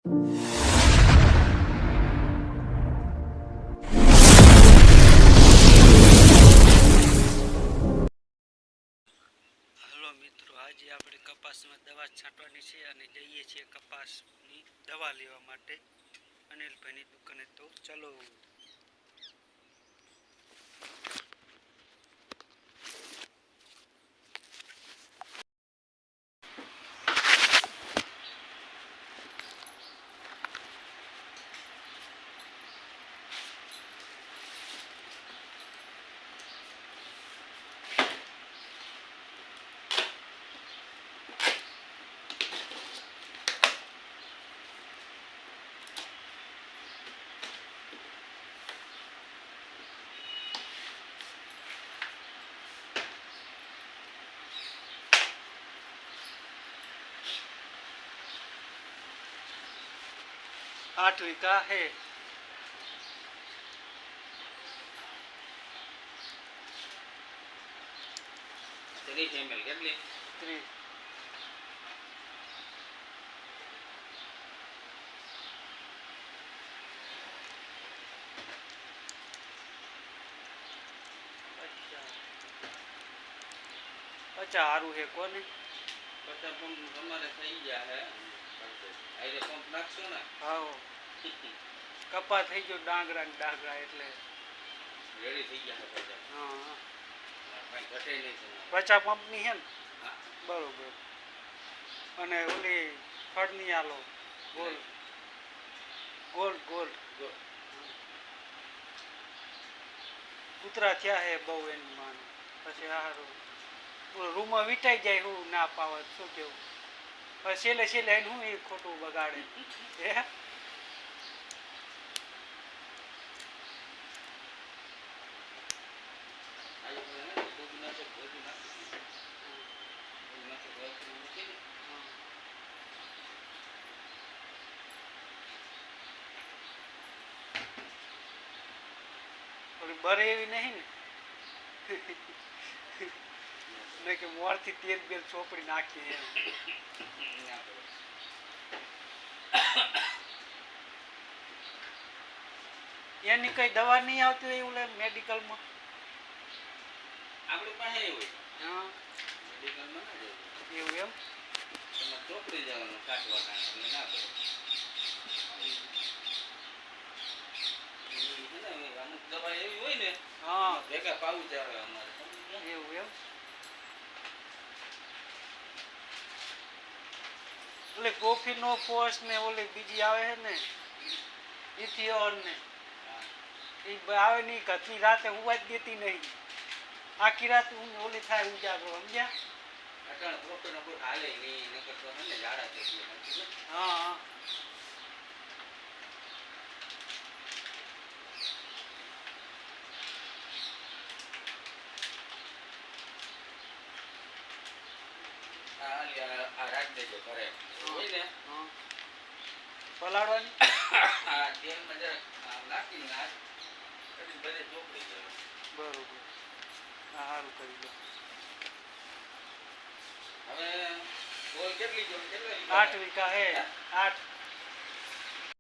Hello મિત્રો, આજે આપણે કપાસમાં દવા છાંટવાની છે અને જઈએ છીએ કપાસની દવા લેવા માટે અનિલભાઈની દુકાને. તો ચલો. आठ वीघा है. अच्छा हारू है कोने पता पंप हमारे થઈ ગયા હે આઈરે પંપ નાખશો ને હા કપા થઈ ગયો ડાંગરા ને ડાંગરા એટલે રેડી થઈ ગયા છે. હા કઈ ઘટે નહીં છે. પચા પંપ ની હે ને બરોબર. અને ઓલી ફળની આલો ગોલ ગોલ ગોલ કૂતરા થયા હે બહુ એની માન. પછી હારું રૂમમાં વીટાઈ જાય હું ના પાવત શું કેવું. પછી છેલ્લે છેલ્લે હું એ ખોટું બગાડે હે. થોડી બરે એવી નહીં ને કે મોરથી તેલ બેલ ચોપડી નાખી એમ. એની કઈ દવા નહીં આવતી હોય એવું મેડિકલમાં આપણી પાસે હોય. હા મેડિકલમાં ના જાય એવું એમ. તમે ચોપડી જવાનું કાઢવાના એટલે ના કરો. અમુક દવા એવી હોય ને હા ભેગા પાવું આવે અમારે એવું એમ. એટલે કોફી નો ફોર્સ ને ઓલી બીજી આવે છે ને ઇથિયોન ને એ આવે નહીં. કચ્છી રાતે ઉવા જ દેતી નહીં. આખી રાત ઓલી થાય ઉજાગરો સમજ્યા. અટાણ પ્રોપર કોઈ હાલે નહીં નકર તો ને ઝાડા થઈ ગયા. હા હા આ રાખ દેજો ઘરે હોય ને પલાળવાની આ તેલમાં જરા નાખીને નાખ પછી બધે ચોપડી જાય. બરોબર. હા સારું કરી દો. હવે ગોળ કેટલી જો કેટલા 8 વીઘા હે 8